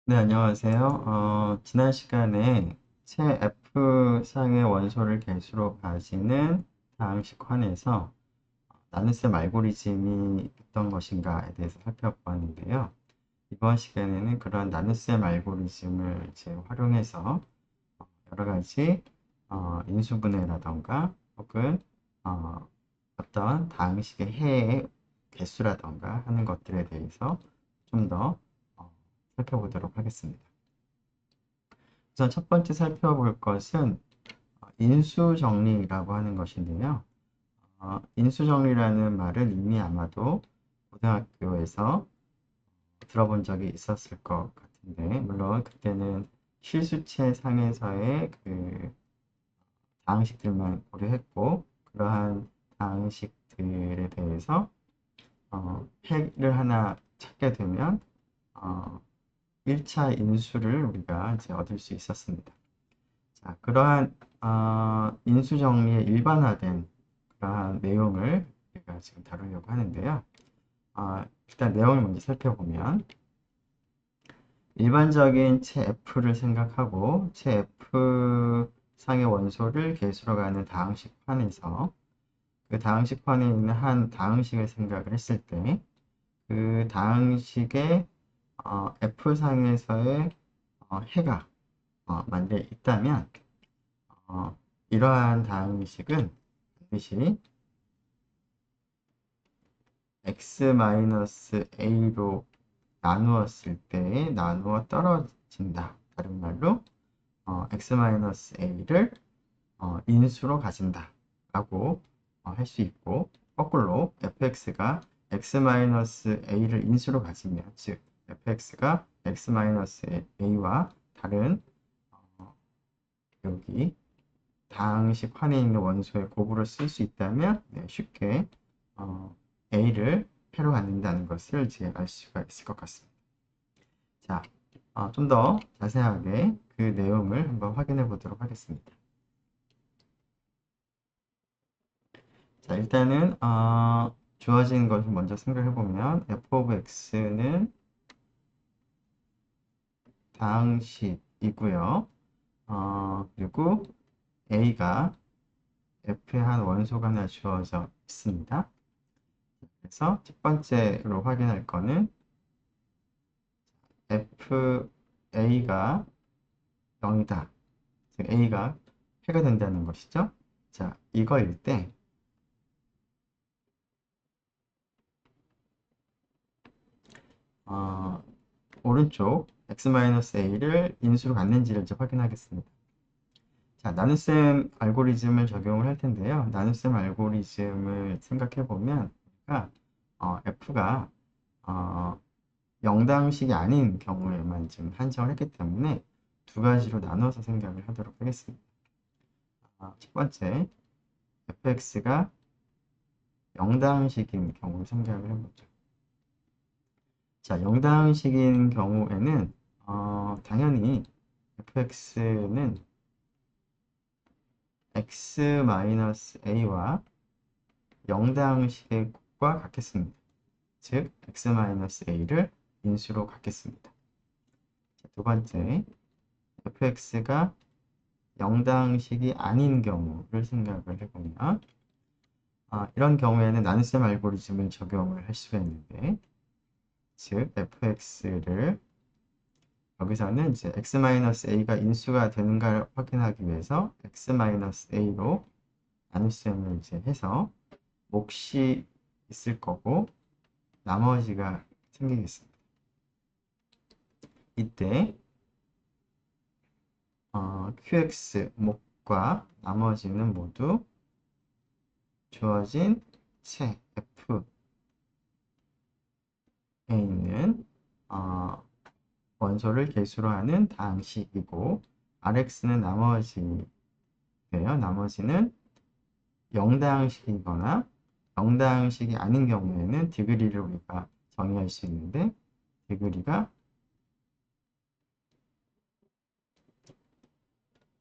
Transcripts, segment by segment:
네, 안녕하세요. 지난 시간에 체 F상의 원소를 개수로 가지는 다항식환에서 나눗셈 알고리즘이 어떤 것인가에 대해서 살펴보았는데요. 이번 시간에는 그런 나눗셈 알고리즘을 이제 활용해서 여러 가지 인수분해라던가 혹은 어, 어떤 다항식의 해의 개수라던가 하는 것들에 대해서 좀 더 살펴보도록 하겠습니다. 우선 첫 번째 살펴볼 것은 인수정리라고 하는 것인데요. 인수정리라는 말은 이미 아마도 고등학교에서 들어본 적이 있었을 것 같은데, 물론 그때는 실수체 상에서의 그 다항식들만 고려했고, 그러한 다항식들에 대해서 핵을 하나 찾게 되면 어, 1차 인수를 우리가 이제 얻을 수 있었습니다. 자, 그러한 인수 정리의 일반화된 그러한 내용을 우리가 지금 다루려고 하는데요. 일단 내용을 먼저 살펴보면 일반적인 체 F를 생각하고 체 F 상의 원소를 개수로 가는 다항식환에서 그 다항식환에 있는 한 다항식을 생각을 했을 때 그 다항식의 F상에서의 해가 만약에 있다면 이러한 다항식은 반드시 x-a로 나누었을 때 나누어 떨어진다. 다른 말로 x-a를 인수로 가진다. 라고 할 수 있고 거꾸로 fx가 x-a를 인수로 가지면 즉 fx가 x-a와 다른 여기 다항식 환에 있는 원소의 곱으로 쓸 수 있다면 쉽게 어, A를 패로 갖는다는 것을 이제 알 수가 있을 것 같습니다. 자, 좀 더 자세하게 그 내용을 한번 확인해 보도록 하겠습니다. 자, 일단은 주어진 것을 먼저 생각해 보면 f of x는 다항식이고요. 그리고 a가 f의 한 원소가 하나 주어져 있습니다. 그래서 첫 번째로 확인할 거는 FA가 0이다. 즉 A가 해가 된다는 것이죠. 자, 이거일 때 어, 오른쪽 x-a를 인수로 갖는지를 이제 확인하겠습니다. 자, 나눗셈 알고리즘을 적용을 할 텐데요. 나눗셈 알고리즘을 생각해 보면 우리가 f가 0당식이 아닌 경우에만 지금 한정을 했기 때문에 두 가지로 나눠서 생각을 하도록 하겠습니다. 첫 번째, fx가 0당식인 경우를 생각을 해보죠. 자, 0당식인 경우에는 당연히 fx는 x-a와 0당식의 곱과 같겠습니다. 즉, x-a를 인수로 갖겠습니다. 자, 두 번째, fx가 0당식이 아닌 경우를 생각을 해보면 이런 경우에는 나눗셈 알고리즘을 적용을 할 수가 있는데 즉 fx를 여기서는 이제 x-a가 인수가 되는가를 확인하기 위해서 x-a로 나눗셈을 이제 해서 몫이 있을 거고 나머지가 생기겠습니다. 이때 qx 몫과 나머지는 모두 주어진 체 f에 있는 원소를 개수로 하는 다항식이고 Rx는 나머지예요. 나머지는 0다항식이거나 0다항식이 아닌 경우에는 디그리를 우리가 정의할 수 있는데 디그리가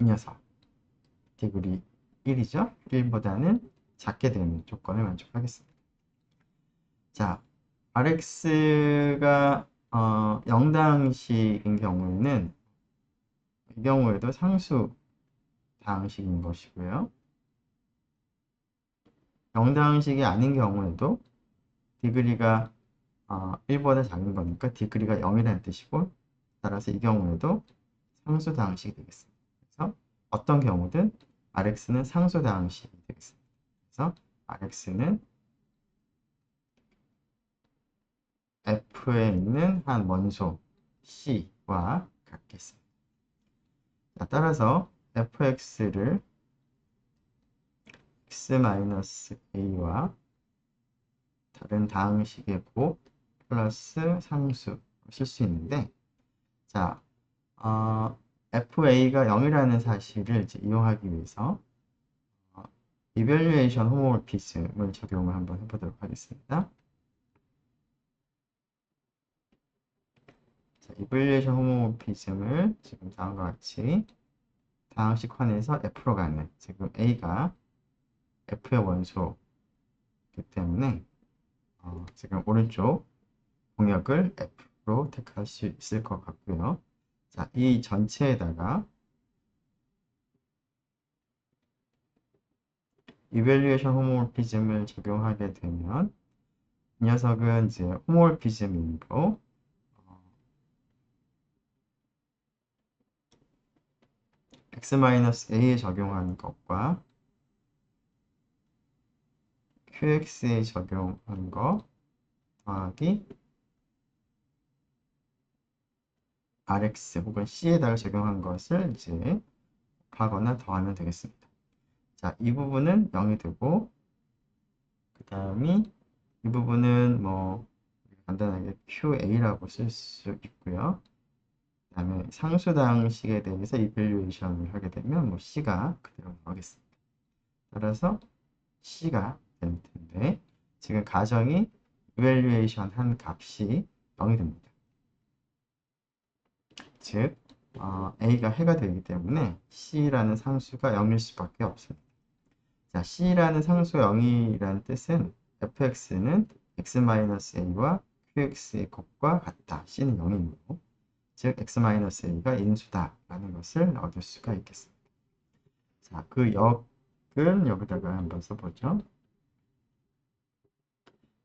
이 녀석 디그리 1이죠. 1보다는 작게 되는 조건을 만족하겠습니다. 자, Rx가 영다항식인 경우에는 이 경우에도 상수 다항식인 것이고요. 영다항식이 아닌 경우에도 디그리가 1보다 작은 거니까 디그리가 0이라는 뜻이고, 따라서 이 경우에도 상수 다항식이 되겠습니다. 그래서 어떤 경우든 Rx는 상수 다항식이 되겠습니다. 그래서 Rx는 F에 있는 한 원소 C와 같겠습니다. 자, 따라서 fx를 x-a와 다른 다항식의 곱 플러스 상수 쓸 수 있는데, 자, fa가 0이라는 사실을 이제 이용하기 위해서 이밸류에이션 호모몰피즘을 적용을 한번 해보도록 하겠습니다. 자, 이밸류에이션 호모몰피즘을 지금 다음과 같이 다항식 환에서 f로 가는, 지금 a가 f의 원소이기 때문에 지금 오른쪽 공역을 f로 택할 수 있을 것 같고요. 자, 이 전체에다가 이밸류에이션 호모몰피즘을 적용하게 되면 이 녀석은 이제 호모몰피즘이므로 x-a에 적용하는 것과 qx에 적용하는 것 더하기 rx 혹은 c에다가 적용한 것을 이제 곱하거나 더하면 되겠습니다. 자, 이 부분은 0이 되고, 그 다음이 이 부분은 뭐 간단하게 QA라고 쓸 수 있고요. 그 다음에 상수다항식에 대해서 이밸류에이션을 하게 되면 뭐 C가 그대로 나오겠습니다. 따라서 C가 될 텐데, 지금 가정이 이밸류에이션 한 값이 0이 됩니다. 즉 A가 해가 되기 때문에 C라는 상수가 0일 수밖에 없습니다. 자, C라는 상수 0이라는 뜻은 fx는 x-a와 qx의 곱과 같다. C는 0이므로, 즉 x-a가 인수다 라는 것을 얻을 수가 있겠습니다. 자, 그 역을 여기다가 한번 써보죠.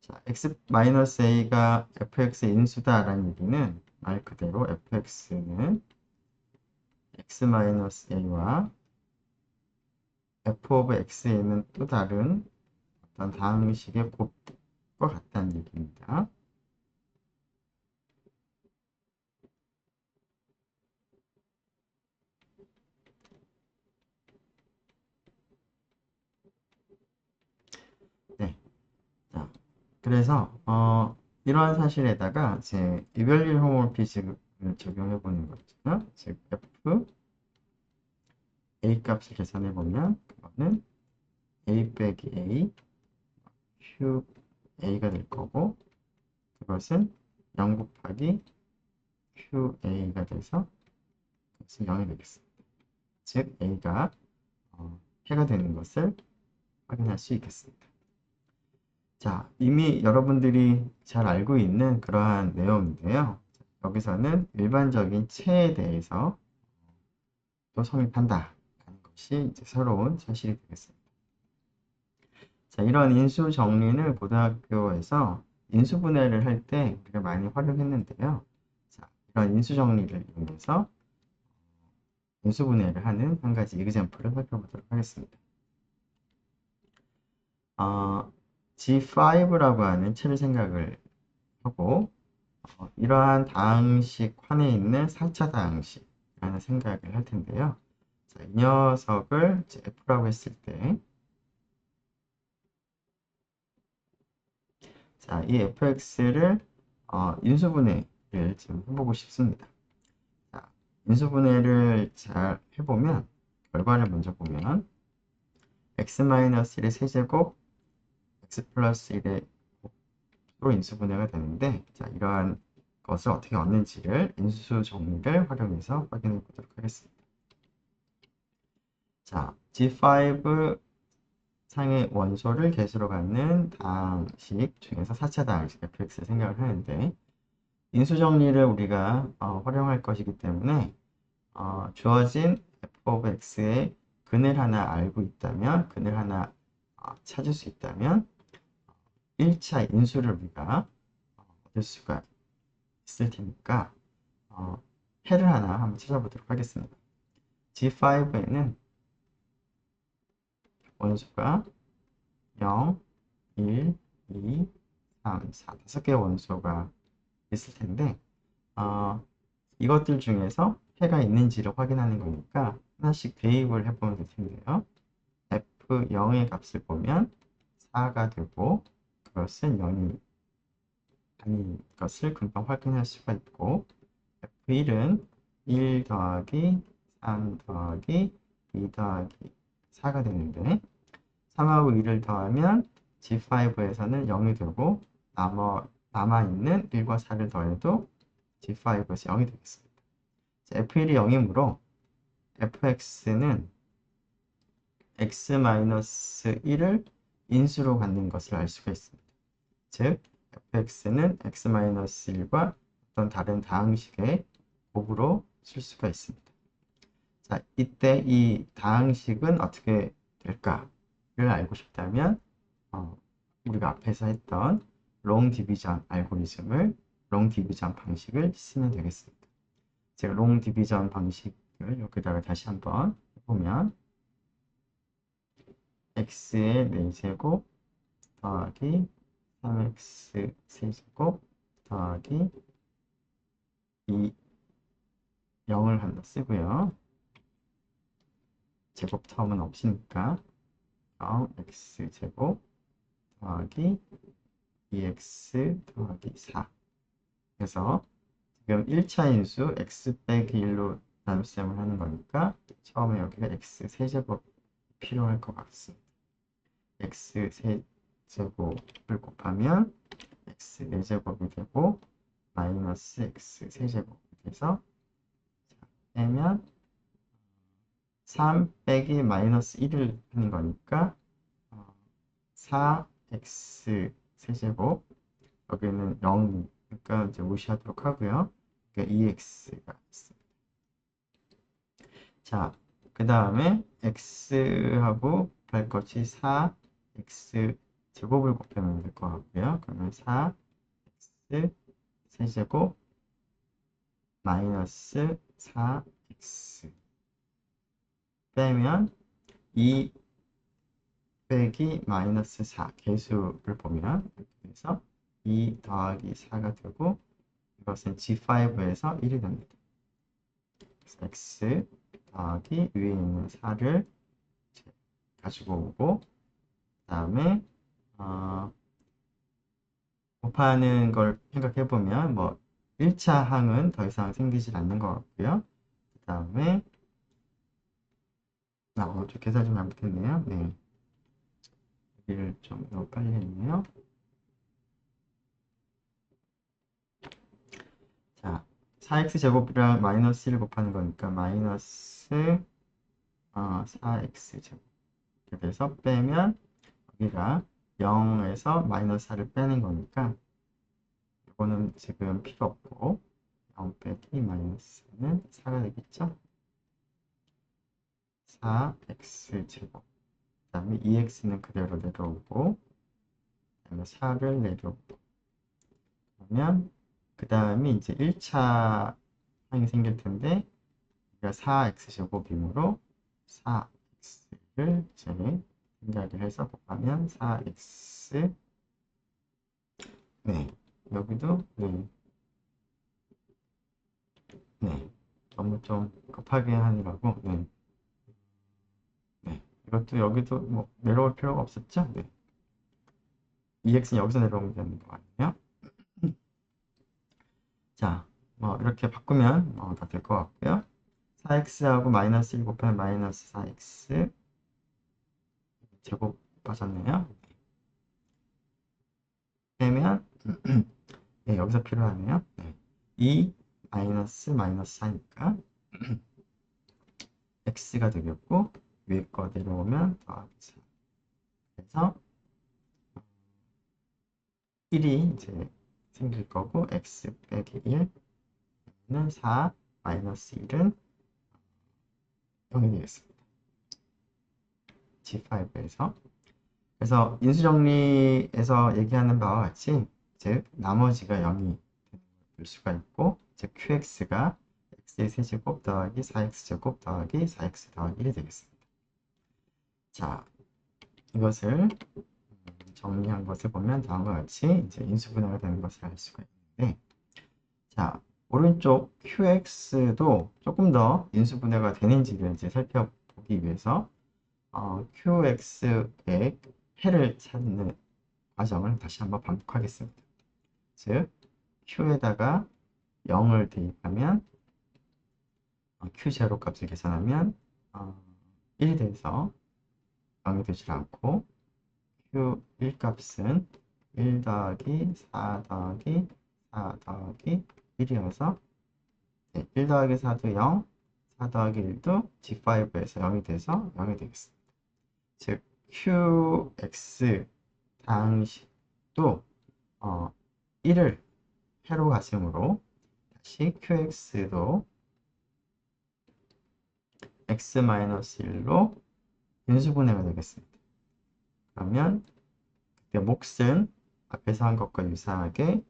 자, x-a가 fx의 인수다 라는 얘기는 말 그대로 fx는 x-a와 f of x에 있는 또 다른 어떤 다항식의 곱과 같다는 얘기입니다. 네. 자, 그래서 이러한 사실에다가 이제 이별리 호모피즘을 적용해 보는 거죠. 즉 f a 값을 계산해 보면 그거는 a 빼기 a q a가 될 거고, 그것은 0 곱하기 qa가 돼서 그것은 0이 되겠습니다. 즉 a가 해가 되는 것을 확인할 수 있겠습니다. 자, 이미 여러분들이 잘 알고 있는 그러한 내용인데요. 여기서는 일반적인 체에 대해서 또 성립한다 라는 것이 이제 새로운 사실이 되겠습니다. 자, 이런 인수 정리를 고등학교에서 인수분해를 할 때 우리가 많이 활용했는데요. 자, 이런 인수 정리를 이용해서 인수분해를 하는 한 가지 이그젬플을 살펴보도록 하겠습니다. G5라고 하는 체를 생각을 하고, 이러한 다항식 환에 있는 4차 다항식이라는 생각을 할 텐데요. 자, 이 녀석을 F라고 했을 때, 자, 이 fx를 인수분해를 지금 해보고 싶습니다. 자, 인수분해를 잘 해보면 결과를 먼저 보면 x-1의 세제곱 x 플러스 1의 곱으로 인수분해가 되는데, 자, 이러한 것을 어떻게 얻는지를 인수 정리를 활용해서 확인해 보도록 하겠습니다. 자, G5 상의 원소를 개수로 갖는 다항식 중에서 4차 다항식 fx를 생각을 하는데, 인수정리를 우리가 활용할 것이기 때문에 주어진 f of x의 근을 하나 알고 있다면, 근을 하나 찾을 수 있다면 1차 인수를 우리가 얻을 수가 있을 테니까 해를 하나 한번 찾아보도록 하겠습니다. G5에는 원소가 0, 1, 2, 3, 4, 5개의 원소가 있을 텐데 이것들 중에서 해가 있는지를 확인하는 거니까 하나씩 대입을 해보면 될 텐데요. F0의 값을 보면 4가 되고 그것은 0이 아닌 것을 금방 확인할 수가 있고 F1은 1 더하기 3 더하기 2 더하기 4가 되는데 3하고 2를 더하면 G5에서는 0이 되고 남아있는 1과 4를 더해도 G5에서 0이 되겠습니다. F1이 0이므로 fx는 x-1을 인수로 갖는 것을 알 수가 있습니다. 즉 fx는 x-1과 어떤 다른 다항식의 곱으로 쓸 수가 있습니다. 자, 이때 이 다항식은 어떻게 될까를 알고 싶다면 우리가 앞에서 했던 롱 디비전 알고리즘을 롱 디비전 방식을 쓰면 되겠습니다. 제가 롱 디비전 방식을 여기다가 다시 한번 해보면 x의 4제곱 더하기 3x 세제곱 더하기 2 0을 한다 쓰고요. 제곱 텀은 없으니까 0x제곱 더하기 2x 더하기 4 그래서 지금 1차 인수 x 빼기 1로 나눗셈을 하는 거니까 처음에 여기가 x 세제곱 필요할 것 같습니다. x 세제곱을 곱하면 x 4제곱이 되고 마이너스 x 세제곱이 돼서 빼면 3 빼기 마이너스 1을 하는 거니까 4x 세제곱 여기는 0이니까 이제 무시하도록 하고요. 그러니까 2x가 있습니다. 자, 그 다음에 x하고 곱할 것이 4x 제곱을 곱하면 될 것 같고요. 그러면 4x 세제곱 마이너스 4x 빼면 2 빼기 마이너스 4 개수를 보면 이렇게 해서 2 더하기 4가 되고 이것은 G5에서 1이 됩니다. 그래서 x 더하기 위에 있는 4를 가지고 오고 그 다음에 곱하는 걸 생각해 보면 뭐 1차 항은 더 이상 생기질 않는 것 같고요. 그 다음에 좀 계산 좀 잘못했네요. 네. 여기를 좀 너무 빨리 했네요. 자, 4x 제곱이랑 마이너스 1을 곱하는 거니까 마이너스 4x 제곱 이렇게 돼서 빼면 여기가 0에서 마이너스 4를 빼는 거니까 이거는 지금 필요 없고 0 빼기 마이너스는 4가 되겠죠? 4x 제곱 그 다음에 2x는 그대로 내려오고 그 다음에 4를 내려오고 그러면 그 다음에 이제 1차 항이 생길 텐데 우리가 4x 제곱이므로 4x를 이제 생각을 해서 곱하면 4x 네 여기도 네 너무 좀 급하게 하느라고 네 이것도 여기도 뭐 내려올 필요가 없었죠? 네 2x는 여기서 내려오면 되는 거 아니에요? 자, 뭐 이렇게 바꾸면 다 될 것 같고요. 4x하고 마이너스 1 곱하면 마이너스 4x 제곱 빠졌네요. 빼면 네, 여기서 필요하네요. 네. 2 마이너스 4니까 x가 되겠고 위에 거 내려오면 더하기 4 그래서 1이 이제 생길 거고 x 빼기 1는 4 마이너스 1은 0이 되겠습니다. G5에서. 그래서 인수정리에서 얘기하는 바와 같이 즉 나머지가 0이 될 수가 있고 즉 QX가 X의 세제곱 더하기 4X제곱 더하기 4X 더하기 1이 되겠습니다. 자, 이것을 정리한 것을 보면 다음과 같이 이제 인수분해가 되는 것을 알 수가 있는데 자, 오른쪽 QX도 조금 더 인수분해가 되는지를 이제 살펴보기 위해서 QX의 해를 찾는 과정을 다시 한번 반복하겠습니다. 즉, Q에다가 0을 대입하면 Q0 값을 계산하면 1이 돼서 0이 되지 않고 Q1 값은 1 더하기 4 더하기 4 더하기 1이어서 1 더하기 4도 0, 4 더하기 1도 G5에서 0이 돼서 0이 되겠습니다. 즉 QX 당식도 1을 해로 가심으로 다시 QX도 X-1로 인수분해가 되겠습니다. 그러면 그때 몫은 앞에서 한 것과 유사하게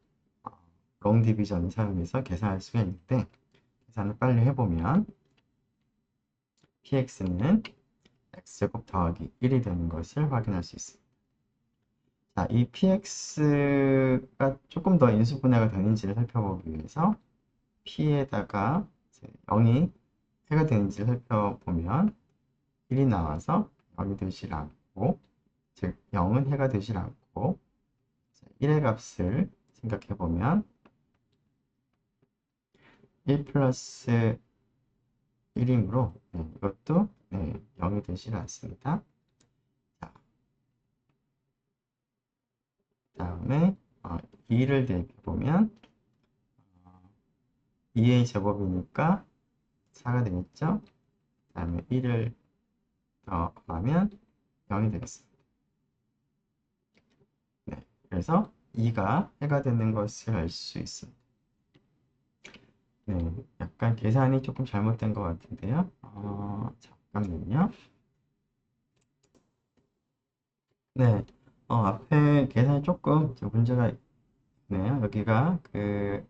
롱 디비전을 사용해서 계산할 수가 있는데 계산을 빨리 해보면 px는 x제곱 더하기 1이 되는 것을 확인할 수 있습니다. 자, 이 px가 조금 더 인수분해가 되는지를 살펴보기 위해서 p에다가 0이 해가 되는지를 살펴보면 1이 나와서 0이 되질 않고 즉 0은 해가 되질 않고 1의 값을 생각해보면 1 플러스 1이므로 이것도 0이 되질 않습니다. 자, 다음에 2를 대입해보면 2의 제곱이니까 4가 되겠죠? 그 다음에 1을 더하면 0이 되겠습니다. 네, 그래서 2가 해가 되는 것을 알 수 있습니다. 네, 약간 계산이 조금 잘못된 것 같은데요. 잠깐만요. 네, 앞에 계산이 조금 문제가 있네요. 여기가 그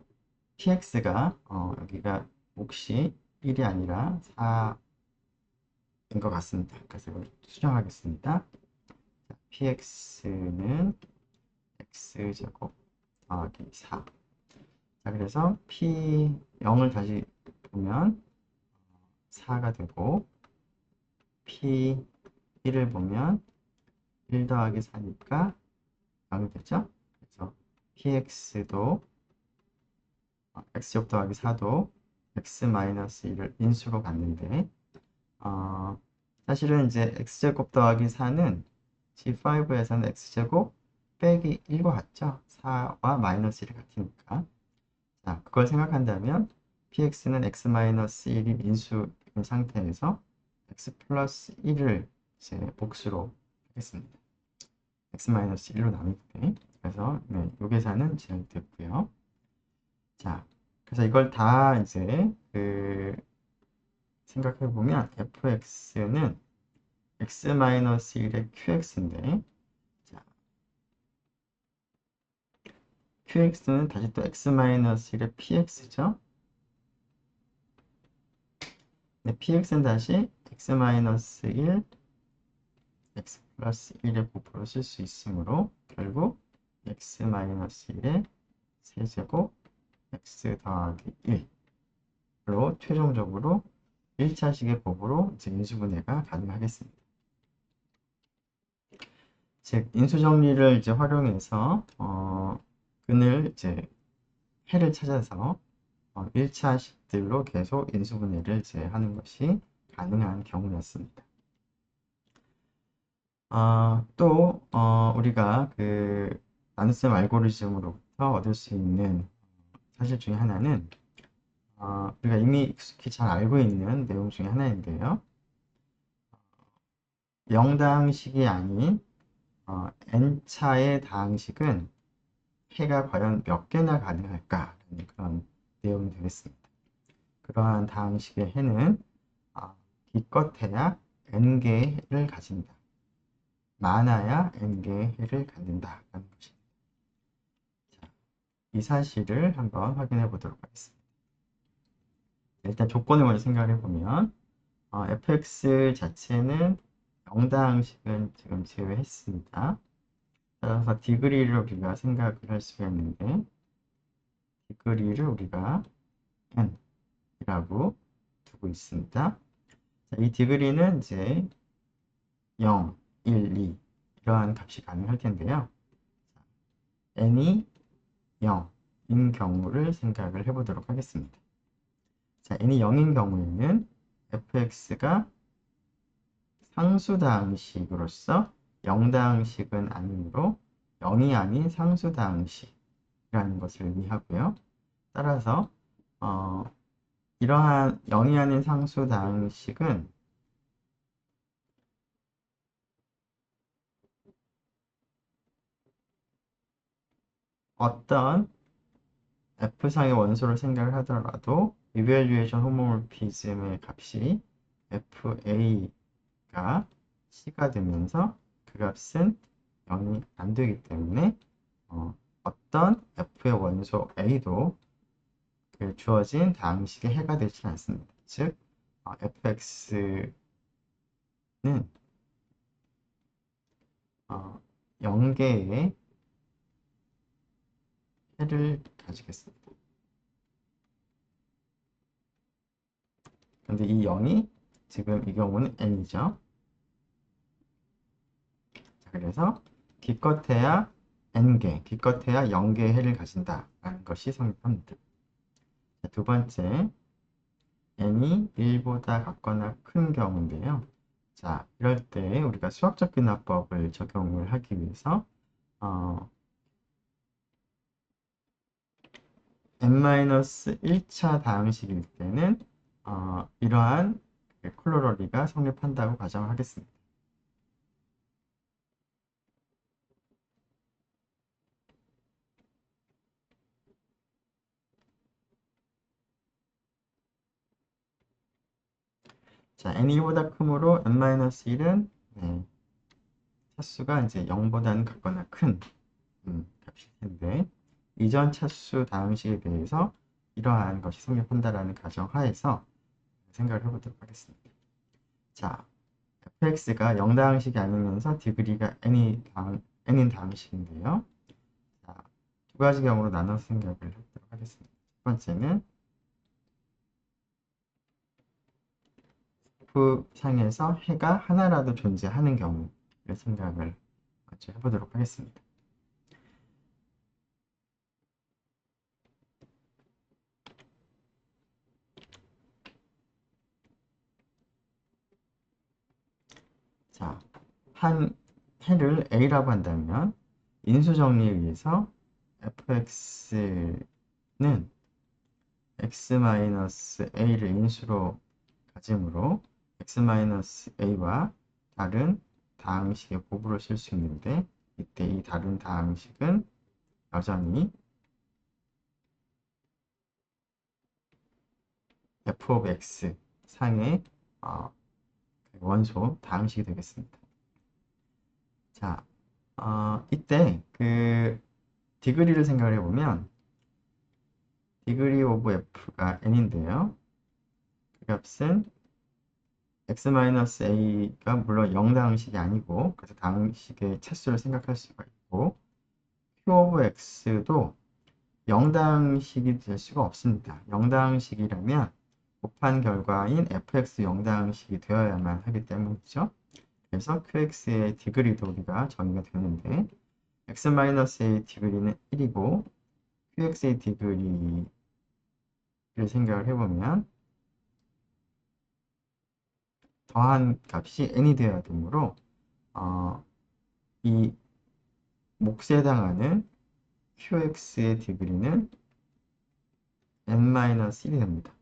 px가 여기가 몫이 1이 아니라 4인 것 같습니다. 그래서 이걸 수정하겠습니다. 자, px는 x제곱 더하기 4. 자, 그래서 p0을 다시 보면 4가 되고 p1을 보면 1 더하기 4니까 0이 되죠. 그래서 px도 x제곱 더하기 4도 x-1을 인수로 갔는데 사실은 이제 x제곱 더하기 4는 G5에서는 x제곱 빼기 1과 같죠. 4와 마이너스 1이 같으니까. 자, 그걸 생각한다면 px는 x-1이 인수인 상태에서 x 플러스 1을 이제 몫으로 하겠습니다. x-1로 나누기. 그래서 이 계산은 제외됐고요. 자, 그래서 이걸 다 이제 생각해 보면 fx는 x-1의 qx인데 자, qx는 다시 또 x-1의 px죠. 네, px는 다시 x-1 x 플러스 1의 부호로 쓸 수 있으므로 결국 x-1의 세제곱 x 더하기 1로 최종적으로 1차식의 곱으로 이제 인수분해가 가능하겠습니다. 즉 인수정리를 이제 활용해서 근을 이제 해를 찾아서 1차식들로 계속 인수분해를 이제 하는 것이 가능한 경우였습니다. 또 우리가 그 나눗셈 알고리즘으로부터 얻을 수 있는 사실 중에 하나는 우리가 이미 익숙히 잘 알고 있는 내용 중에 하나인데요. 0다항식이 아닌 n차의 다항식은 해가 과연 몇 개나 가능할까라는 그런 내용이 되겠습니다. 그러한 다항식의 해는 기껏해야 n개의 해를 가진다. 많아야 n개의 해를 갖는다라는 것입니다. 자, 이 사실을 한번 확인해 보도록 하겠습니다. 일단 조건을 먼저 생각을 해보면 fx 자체는 0다항식은 지금 제외했습니다. 따라서 디그리를 우리가 생각을 할 수가 있는데 디그리를 우리가 n이라고 두고 있습니다. 자, 이 디그리는 이제 0, 1, 2 이러한 값이 가능할 텐데요. n이 0인 경우를 생각을 해보도록 하겠습니다. 자, n이 0인 경우에는 fx가 상수다항식으로서 0다항식은 아니므로 0이 아닌 상수다항식이라는 것을 의미하고요. 따라서 이러한 0이 아닌 상수다항식은 어떤 f상의 원소를 생각을 하더라도 이밸류에이션 호모몰피즘의 값이 fa가 c가 되면서 그 값은 0이 안 되기 때문에 어떤 f의 원소 a도 그 주어진 다항식의 해가 되지 않습니다. 즉 fx는 0개의 해를 가지겠습니다. 근데 이 0이 지금 이 경우는 n이죠. 자, 그래서 기껏해야 n개, 기껏해야 0개의 해를 가진다라는 것이 성립합니다. 자, 두 번째, n이 1보다 같거나 큰 경우인데요. 자, 이럴 때 우리가 수학적 귀납법을 적용을 하기 위해서 n-1차 다항식일 때는 이러한 콜로러리가 성립한다고 가정하겠습니다. 자, n1보다 크므로 n-1은 차수가 이제 0보다는 같거나 큰 값일 텐데 이전 차수 다항식에 대해서 이러한 것이 성립한다라는 가정하에서 생각을 해보도록 하겠습니다. 자, fx가 0다항식이 아니면서 디그리가 n인 다항식인데요. 자, 두 가지 경우로 나눠서 생각을 해보도록 하겠습니다. 첫 번째는 F상에서 해가 하나라도 존재하는 경우를 생각을 먼저 해보도록 하겠습니다. 자, 한 해를 A라고 한다면 인수정리에 의해서 fx는 x-a를 인수로 가지므로 x-a와 다른 다항식의 곱으로 쓸 수 있는데 이때 이 다른 다항식은 여전히 f of x 상의 원소 다항식이 되겠습니다. 자, 이때 그 디그리를 생각을 해보면 디그리 오브 f가 n인데요. 그 값은 x-a가 물론 0다항식이 아니고 그래서 다항식의 차수를 생각할 수가 있고 q 오브 x도 0다항식이 될 수가 없습니다. 0다항식이라면 곱한 결과인 fx 0다항식이 되어야만 하기 때문이죠. 그래서 qx의 디그리도 우리가 정의가 되는데 x-a 디그리는 1이고 qx의 디그리를 생각을 해보면 더한 값이 n이 되어야 되므로 이 몫에 해당하는 qx의 디그리는 n-1이 됩니다.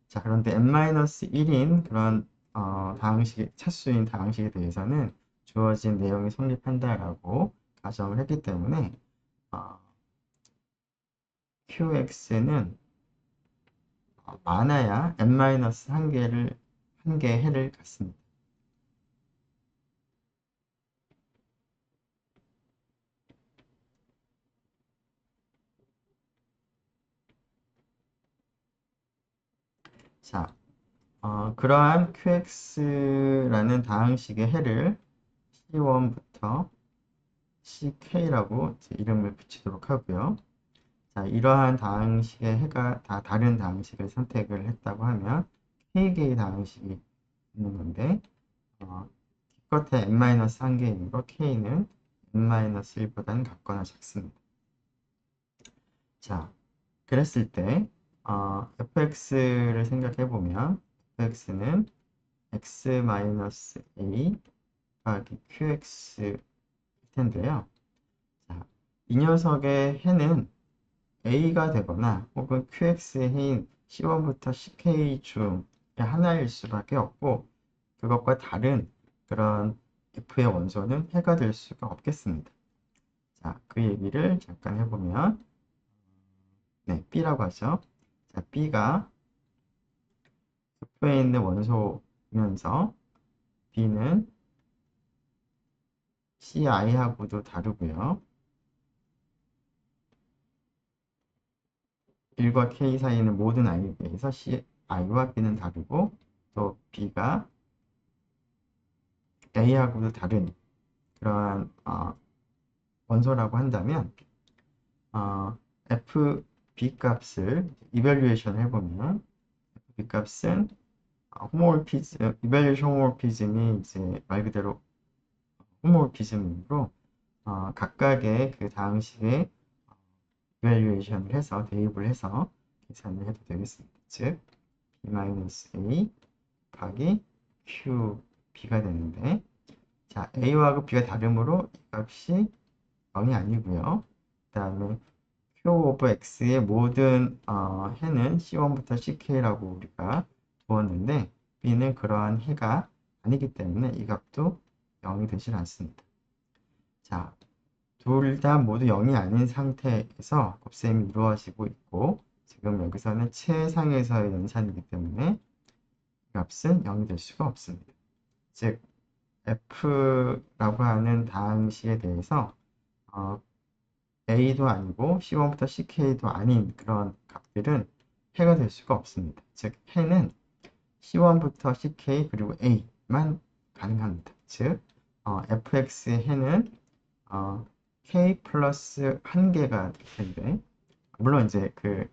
자, 그런데 n-1인 그런 다항식, 차수인 다항식에 대해서는 주어진 내용이 성립한다라고 가정을 했기 때문에 qx는 많아야 n-1개의 해를 갖습니다. 자, 그러한 qx라는 다항식의 해를 c1부터 ck라고 이름을 붙이도록 하고요. 자, 이러한 다항식의 해가 다 다른 다항식을 선택을 했다고 하면 k개의 다항식이 있는 건데 기껏해 n-1개이므로 k는 n-1보다는 같거나 작습니다. 자, 그랬을 때 fx를 생각해 보면 fx는 x-a 더하기 qx일 텐데요. 자, 이 녀석의 해는 a가 되거나 혹은 qx의 해인 c1부터 ck 중에 하나일 수밖에 없고 그것과 다른 그런 f의 원소는 해가 될 수가 없겠습니다. 자, 그 얘기를 잠깐 해보면 네, b라고 하죠. 자, b가 f에 있는 원소면서 b는 ci하고도 다르고요. 1과 k 사이에는 모든 i에 대해서 ci와 b는 다르고 또 b가 a하고도 다른 그러한 원소라고 한다면 fb 값을 이밸류에이션 해보면 fb 값은 이밸류에이션 호모모피즘이 이제 말 그대로 호모모피즘으로 각각의 그 다항식에 이밸류에이션을 해서 대입을 해서 계산을 해도 되겠습니다. 즉 b-a 곱하기 qb가 되는데 자 a와 b가 다르므로 이 값이 0이 아니고요. 그 다음에 q 오브 x의 모든 해는 c1부터 ck라고 우리가 두었는데 b는 그러한 해가 아니기 때문에 이 값도 0이 되질 않습니다. 자, 둘 다 모두 0이 아닌 상태에서 곱셈이 이루어지고 있고 지금 여기서는 최상에서의 연산이기 때문에 값은 0이 될 수가 없습니다. 즉 f라고 하는 다항식에 대해서 a도 아니고 c1부터 ck도 아닌 그런 값들은 해가 될 수가 없습니다. 즉 해는 c1부터 ck 그리고 a만 가능합니다. 즉 fx의 해는 k 플러스 1개가 될 텐데 물론 이제 그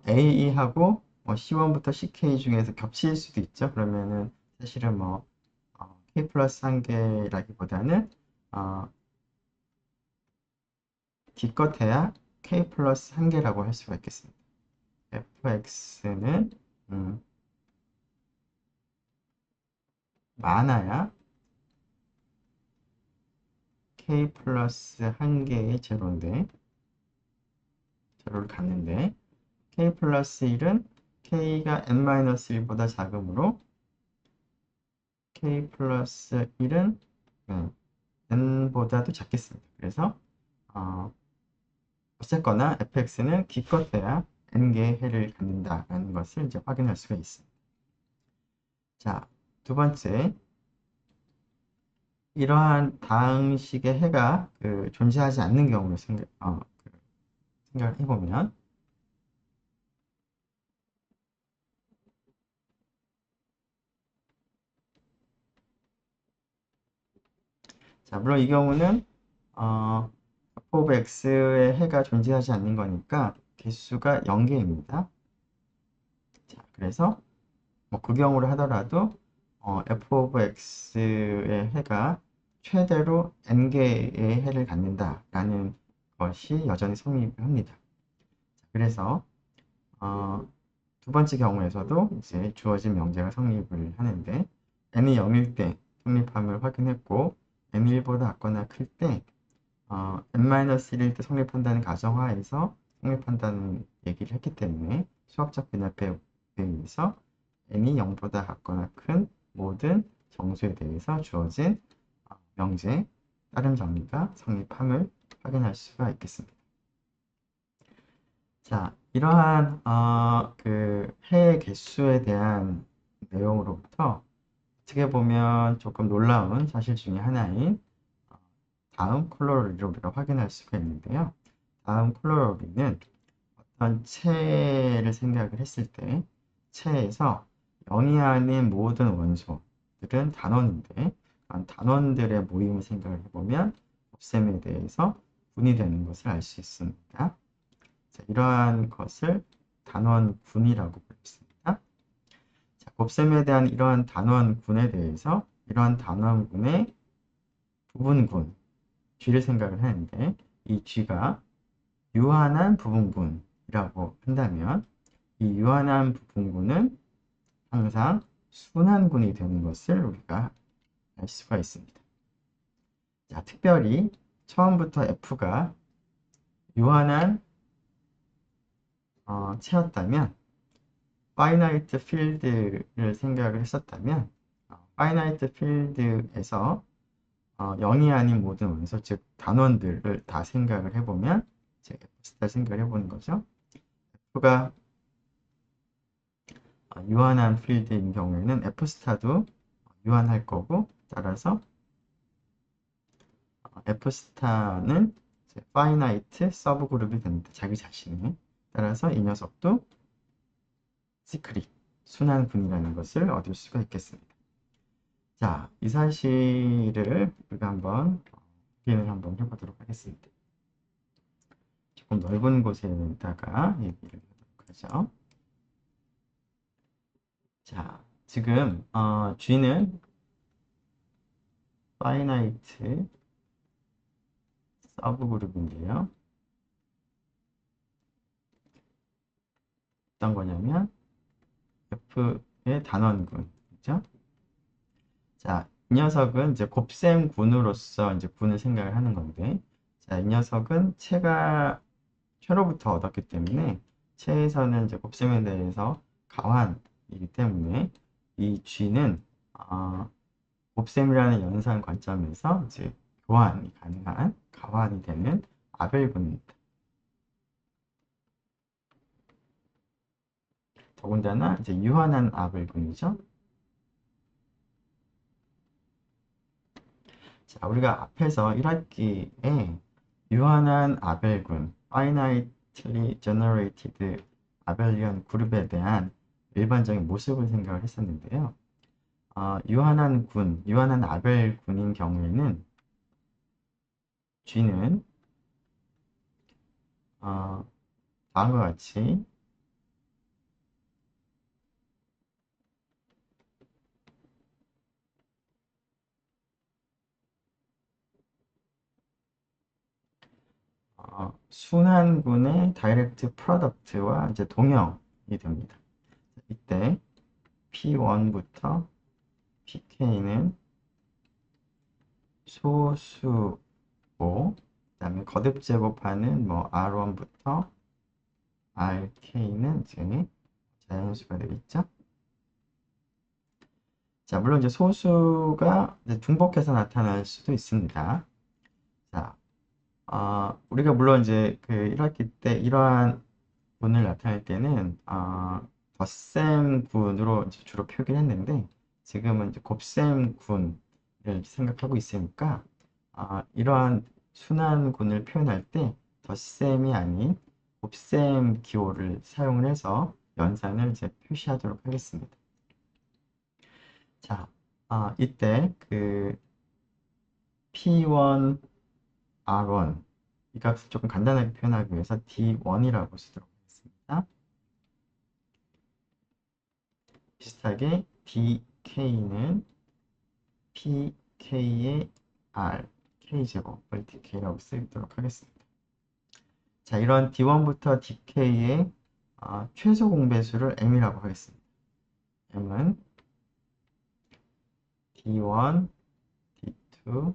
a하고 c1부터 ck 중에서 겹칠 수도 있죠. 그러면은 사실은 k 플러스 1개라기보다는 기껏해야 k 플러스 1개라고 할 수가 있겠습니다. fx는 많아야 k 플러스 1개의 제로를 갖는데 k 플러스 1은 k가 n-1보다 작으므로 k 플러스 1은 n보다도 작겠습니다. 그래서 어쨌거나 fx는 기껏해야 n개의 해를 갖는다라는 것을 이제 확인할 수가 있습니다. 자, 두 번째, 이러한 다항식의 해가 존재하지 않는 경우를 생각을 해보면 자, 물론 이 경우는 f of x의 해가 존재하지 않는 거니까 개수가 0개입니다. 자, 그래서 그 경우를 하더라도 f of x의 해가 최대로 n개의 해를 갖는다라는 것이 여전히 성립을 합니다. 그래서 두 번째 경우에서도 이제 주어진 명제가 성립을 하는데 n이 0일 때 성립함을 확인했고 n이 1보다 작거나 클 때 n-1일 때 성립한다는 가정하에서 성립한다는 얘기를 했기 때문에 수학적 변화에 의해서 n이 0보다 작거나 큰 모든 정수에 대해서 주어진 명제 따름 정리가 성립함을 확인할 수가 있겠습니다. 자, 이러한 그 해 개수에 대한 내용으로부터 어떻게 보면 조금 놀라운 사실 중에 하나인 어, 다음 콜로로리를 우리가 확인할 수가 있는데요. 다음 콜로로리는 어떤 체를 생각을 했을 때 체에서 영이 아닌 모든 원소들은 단원인데 단원들의 모임을 생각을 해보면 곱셈에 대해서 분이 되는 것을 알 수 있습니다. 자, 이러한 것을 단원군이라고 부릅니다. 자, 곱셈에 대한 이러한 단원군에 대해서 이러한 단원군의 부분군, G를 생각을 하는데 이 G가 유한한 부분군이라고 한다면 이 유한한 부분군은 항상 순환군이 되는 것을 우리가 알 수가 있습니다. 자, 특별히 처음부터 F가 유한한 체였다면 파이나이트 필드를 생각을 했었다면 파이나이트 필드에서 0이 아닌 모든 원소, 즉 단원들을 다 생각을 해보면 이제 F스타 생각을 해보는 거죠. F가 유한한 필드인 경우에는 F스타도 유한할 거고 따라서 F스타는 파이나이트 서브 그룹이 됩니다. 자기 자신이. 따라서 이 녀석도 시크릿, 순환군이라는 것을 얻을 수가 있겠습니다. 자, 이 사실을 우리가 한번 확인을 한번 해보도록 하겠습니다. 조금 넓은 곳에다가 얘기를 해보도록 하죠. 자, 지금 G는 파이나이트 서브 그룹인데요. 어떤 거냐면 F의 단원군, 그죠? 자, 이 녀석은 이제 곱셈군으로서 이제 군을 생각을 하는 건데, 자, 이 녀석은 최로부터 얻었기 때문에 체에서는 이제 곱셈에 대해서 가환이기 때문에 이 G는 곱셈이라는 연산 관점에서 이제 교환이 가능한 가환이 되는 아벨군입니다. 더군다나 이제 유한한 아벨군이죠. 자, 우리가 앞에서 1학기에 유한한 아벨군, finitely generated 아벨리언 그룹에 대한 일반적인 모습을 생각을 했었는데요. 유한한 군, 유한한 아벨군인 경우에는 G는 다음과 같이 순환군의 다이렉트 프로덕트와 이제 동형이 됩니다. 이때 P1부터 PK는 소수고, 그 다음에 거듭 제곱하는 뭐 R1부터 RK는 이제 자연수가 되겠죠. 자, 물론 이제 소수가 이제 중복해서 나타날 수도 있습니다. 자, 우리가 물론 이제 그 1학기 때 이러한 군을 나타낼 때는 덧셈 군으로 이제 주로 표기를 했는데 지금은 이제 곱셈 군을 생각하고 있으니까 이러한 순환 군을 표현할 때 덧셈이 아닌 곱셈 기호를 사용을 해서 연산을 이제 표시하도록 하겠습니다. 자, 이때 그 P1, R1 이 값을 조금 간단하게 표현하기 위해서 D1이라고 쓰도록 하겠습니다. 비슷하게 DK는 PK의 R, K제곱을 DK라고 쓰도록 하겠습니다. 자, 이런 D1부터 DK의 최소 공배수를 M이라고 하겠습니다. M은 D1, D2,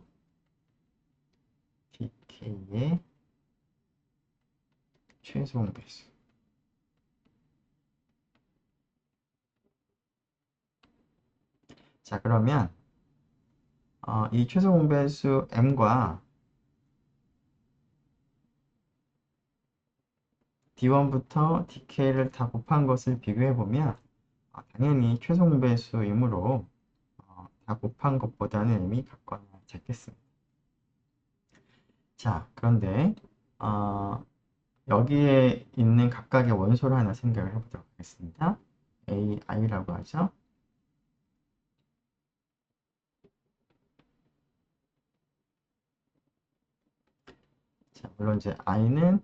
DK의 최소 공배수. 자, 그러면 이 최소 공배수 M과 D1부터 DK를 다 곱한 것을 비교해보면 당연히 최종 배수이므로 다 곱한 것보다는 m 같거나 작겠습니다. 자, 그런데 여기에 있는 각각의 원소를 하나 생각을 해보도록 하겠습니다. AI라고 하죠. 자, 물론 이제 I는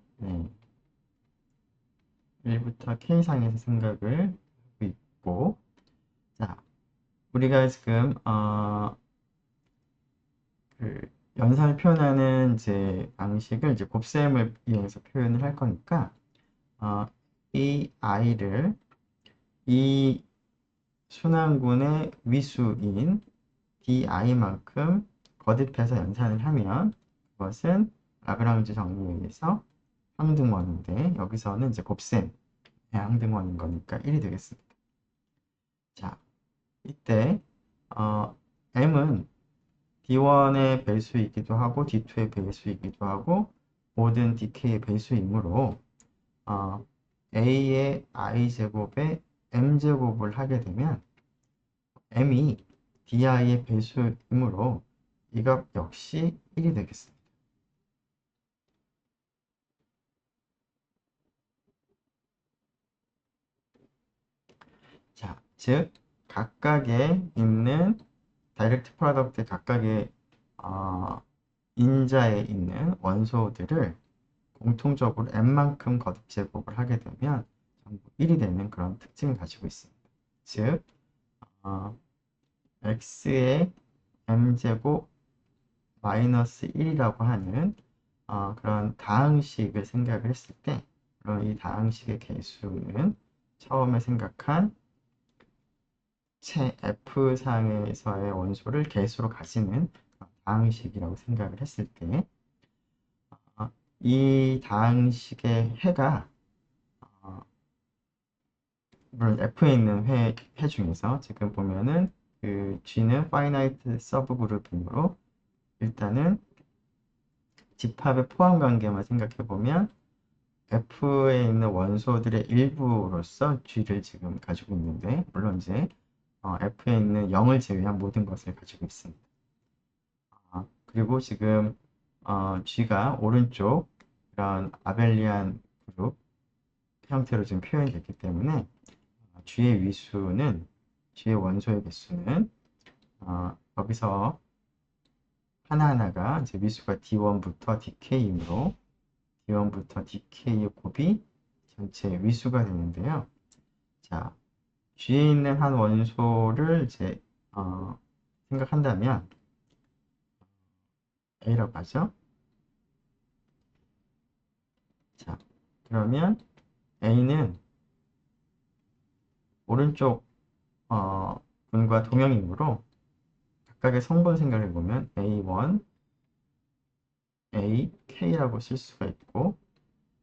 1부터 K상에서 생각을 하고 있고, 자, 우리가 지금 그 연산을 표현하는 이제 방식을 이제 곱셈을 이용해서 표현을 할 거니까 이 I를 이 순환군의 위수인 di만큼 거듭해서 연산을 하면 그것은 라그랑지 정리에 의해서 항등원인데 여기서는 이제 곱셈의 항등원인 거니까 1이 되겠습니다. 자, 이때 m은 D1의 배수이기도 하고 D2의 배수이기도 하고 모든 DK의 배수이므로 A의 I제곱에 M제곱을 하게 되면 M이 DI의 배수이므로 이 값 역시 1이 되겠습니다. 자, 즉 각각에 있는 다이렉트 프로덕트 각각의 인자에 있는 원소들을 공통적으로 n만큼 거듭 제곱을 하게 되면 전부 1이 되는 그런 특징을 가지고 있습니다. 즉 x의 m제곱 마이너스 1이라고 하는 그런 다항식을 생각을 했을 때 이 다항식의 개수는 처음에 생각한 체 F상에서의 원소를 개수로 가지는 다항식이라고 생각을 했을 때 이 다항식의 해가 물론 F에 있는 회 중에서 지금 보면은 그 G는 파이나이트 서브 그룹이므로 일단은 집합의 포함 관계만 생각해 보면 F에 있는 원소들의 일부로서 G를 지금 가지고 있는데 물론 이제 F에 있는 0을 제외한 모든 것을 가지고 있습니다. 그리고 지금 G가 오른쪽 이런 아벨리안 그룹 형태로 지금 표현이 됐기 때문에 G의 위수는 G의 원소의 개수는 여기서 하나하나가 이제 위수가 D1부터 DK이므로 D1부터 DK의 곱이 전체 위수가 되는데요. 자, G에 있는 한 원소를 이제 생각한다면 A라고 하죠. 자, 그러면 A는 오른쪽 분과 동형이므로 각각의 성분 생각을 해보면 A1, AK라고 쓸 수가 있고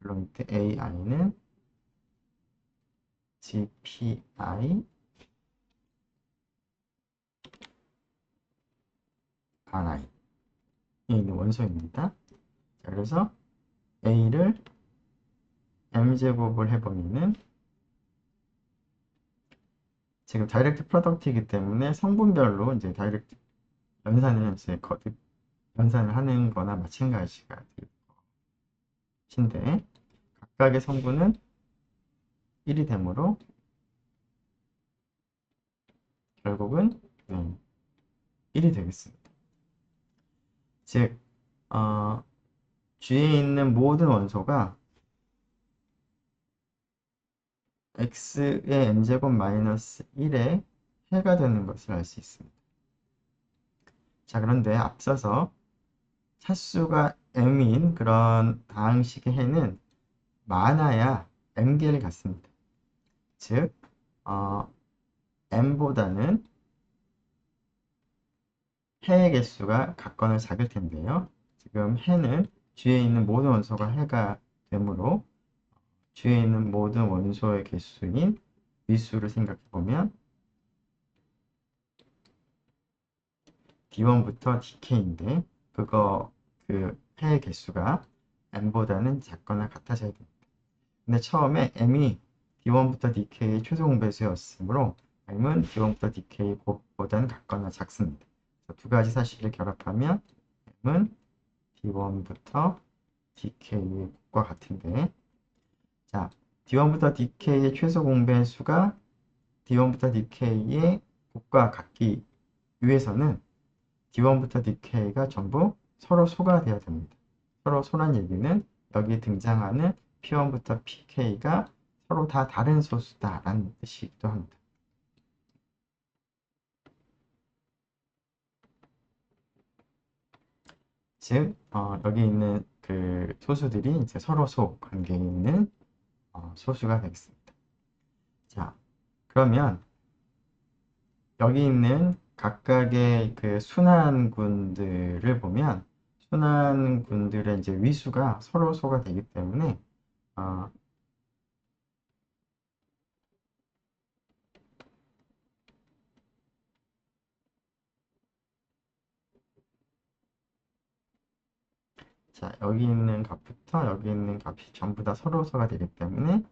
물론 이때 AI는 GPI, RI에 있는 원소입니다. 자, 그래서 A를 M제곱을 해보면은 지금 다이렉트 프로덕트이기 때문에 성분별로 이제 다이렉트 연산을 이제 거듭 연산을 하는 거나 마찬가지가 될 것인데 각각의 성분은 1이 되므로 결국은 1이 되겠습니다. 즉 G에 있는 모든 원소가 x의 m제곱 마이너스 1의 해가 되는 것을 알 수 있습니다. 자, 그런데 앞서서 차수가 m인 그런 다항식의 해는 많아야 m개를 갖습니다. 즉 m보다는 해의 개수가 같거나 작을 텐데요. 지금 해는 G에 있는 모든 원소가 해가 되므로 G에 있는 모든 원소의 개수인 위수를 생각해보면 D1부터 DK인데 그 해의 개수가 m보다는 작거나 같아져야 됩니다. 근데 처음에 m이 d1부터 dk의 최소 공배수였으므로 m은 d1부터 dk 곱보다는 같거나 작습니다. 두 가지 사실을 결합하면 m은 d1부터 dk의 곱과 같은데, 자, d1부터 dk의 최소 공배수가 d1부터 dk의 곱과 같기 위해서는 d1부터 dk가 전부 서로 소가 되어야 됩니다. 서로 소란 얘기는 여기 등장하는 p1부터 pk가 서로 다 다른 소수다라는 뜻이기도 합니다. 즉, 여기 있는 그 소수들이 이제 서로 소 관계에 있는 소수가 되겠습니다. 자, 그러면 여기 있는 각각의 그 순환군들을 보면 순환군들의 이제 위수가 서로 소가 되기 때문에 어, 자, 여기 있는 값부터 여기 있는 값이 전부 다 서로 소가 되기 때문에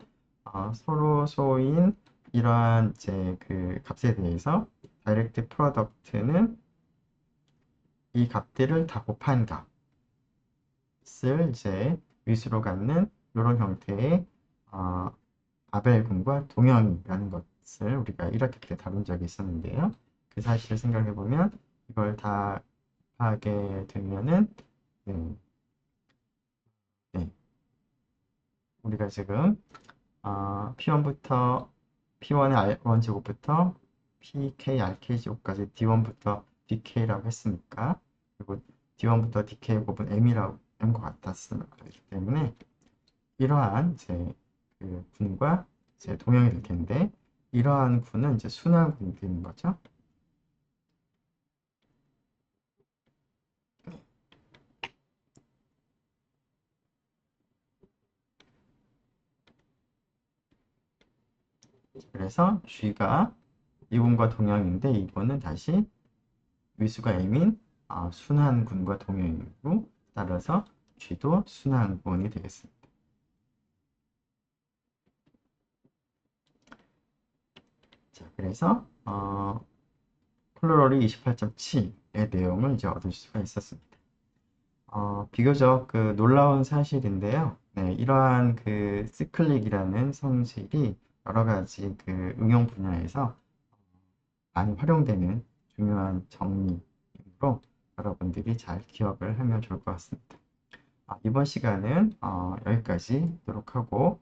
서로 소인 이러한 이제 그 값에 대해서 다이렉트 프로덕트는 이 값들을 다 곱한 값을 이제 위수로 갖는 이런 형태의 아벨군과 동형이라는 것을 우리가 1학기 때 다룬 적이 있었는데요. 그 사실을 생각해 보면 이걸 다 하게 되면은 네, 네. 우리가 지금 P1부터 P1의 R1 제곱부터 PK, RK 제곱까지 D1부터 DK라고 했으니까 그리고 D1부터 DK 곱은 M이라고 M과 같았기 때문에 이러한 이제 그 군과 이제 동형이 될 텐데 이러한 군은 이제 순환군이 되는 거죠. 그래서 G가 이군과 동형인데 이거는 다시 위수가 M인 순환군과 동형이고 따라서 G도 순환군이 되겠습니다. 자, 그래서 콜로러리 28.7의 내용을 이제 얻을 수가 있었습니다. 비교적 그 놀라운 사실인데요. 네, 이러한 그 시클릭이라는 성질이 여러 가지 그 응용 분야에서 많이 활용되는 중요한 정리이므로 여러분들이 잘 기억을 하면 좋을 것 같습니다. 이번 시간은 여기까지 하도록 하고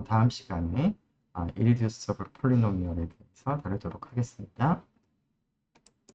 다음 시간에 irreducible polynomial에 대해서 다루도록 하겠습니다.